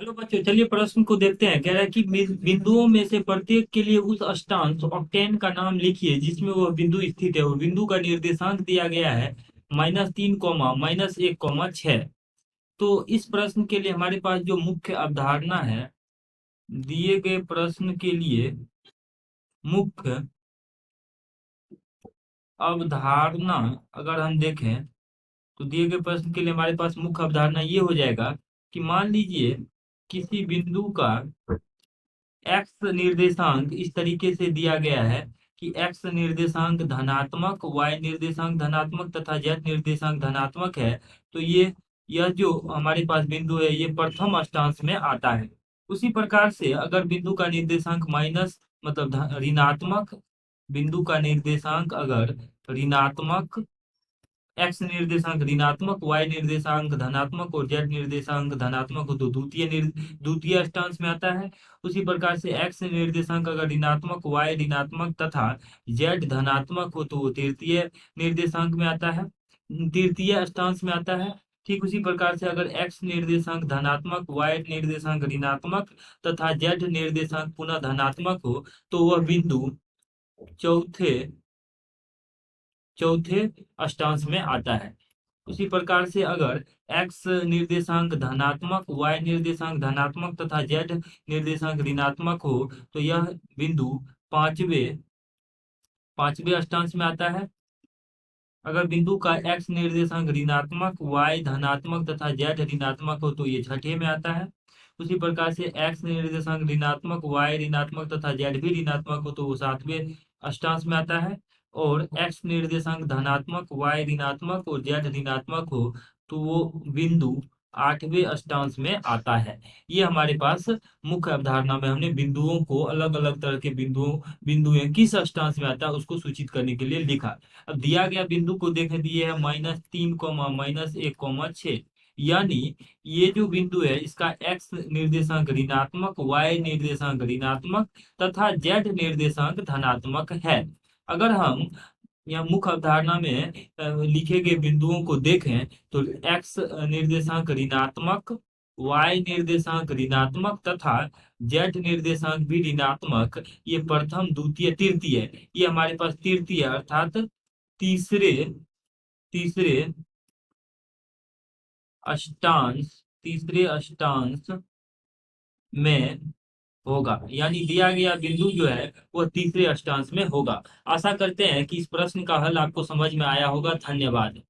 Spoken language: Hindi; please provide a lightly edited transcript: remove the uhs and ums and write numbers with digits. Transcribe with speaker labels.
Speaker 1: हेलो बच्चों, चलिए प्रश्न को देखते हैं। कह रहा है कि बिंदुओं में से प्रत्येक के लिए उस अष्टांश ऑक्टेन का नाम लिखिए जिसमें वह बिंदु स्थित है। वो बिंदु का निर्देशांक दिया गया है -3, -1, -6। तो इस प्रश्न के लिए हमारे पास जो मुख्य अवधारणा है, दिए गए प्रश्न के लिए मुख्य अवधारणा अगर हम देखें तो दिए गए प्रश्न के लिए हमारे पास मुख्य अवधारणा ये हो जाएगा कि मान लीजिए किसी बिंदु का एक्स निर्देशांक इस तरीके से दिया गया है कि एक्स निर्देशांक धनात्मक, वाई निर्देशांक धनात्मक तथा जेड निर्देशांक धनात्मक है। तो यह जो हमारे पास बिंदु है ये प्रथम अष्टांश में आता है। उसी प्रकार से अगर बिंदु का निर्देशांक माइनस मतलब ऋणात्मक, बिंदु का निर्देशांक अगर ऋणात्मक, एक्स निर्देशांक ऋणात्मक, वाई निर्देशांक धनात्मक और जेड निर्देशांक धनात्मक हो तो द्वितीय अष्टांश में आता है। उसी प्रकार से एक्स निर्देशांक अगर ऋणात्मक, वाई ऋणात्मक तथा जेड धनात्मक हो तो वो तृतीय निर्देशांक में आता है, तृतीय अष्टांश में आता है। ठीक उसी प्रकार से अगर एक्स निर्देशांक धनात्मक, वाई निर्देशांक ऋणात्मक तथा जेड निर्देशांक पुनः धनात्मक हो तो वह बिंदु चौथे चौथे अष्टांश में आता है। उसी प्रकार से अगर एक्स निर्देशांक धनात्मक, वाई निर्देशांक धनात्मक तथा जेड निर्देशांक ऋणात्मक हो तो यह बिंदु पांचवे पांचवे अष्टांश में आता है। अगर बिंदु का एक्स निर्देशांक ऋणात्मक, वाई धनात्मक तथा जेड ऋणात्मक हो तो ये छठे में आता है। उसी प्रकार से एक्स निर्देशांक ऋणात्मक, वाई ऋणात्मक तथा जेड भी ऋणात्मक हो तो वो सातवें अष्टांश में आता है। और एक्स निर्देशांक धनात्मक, वाई ऋणात्मक और जेड ऋणात्मक हो तो वो बिंदु आठवें अष्टांश में आता है। ये हमारे पास मुख्य अवधारणा में हमने बिंदुओं को, अलग अलग तरह के बिंदुएं किस अष्टांश में आता है उसको सूचित करने के लिए लिखा। अब दिया गया बिंदु को देखें, दिए है -3, -1, यानी ये जो बिंदु है इसका एक्स निर्देशांक ऋणात्मक, वाई निर्देशांक ऋणात्मक तथा जेड निर्देशांक धनात्मक है। अगर हम यहाँ मुख्य अवधारणा में लिखे गए बिंदुओं को देखें तो एक्स निर्देशांक ऋणात्मक, वाई निर्देशांक ऋणात्मक तथा जेड निर्देशांक भी ऋणात्मक, ये प्रथम, द्वितीय, तृतीय, ये हमारे पास तृतीय अर्थात तीसरे तीसरे अष्टांश तीसरे अष्टांश में होगा। यानी दिया गया बिंदु जो है वह तीसरे अष्टांश में होगा। आशा करते हैं कि इस प्रश्न का हल आपको समझ में आया होगा। धन्यवाद।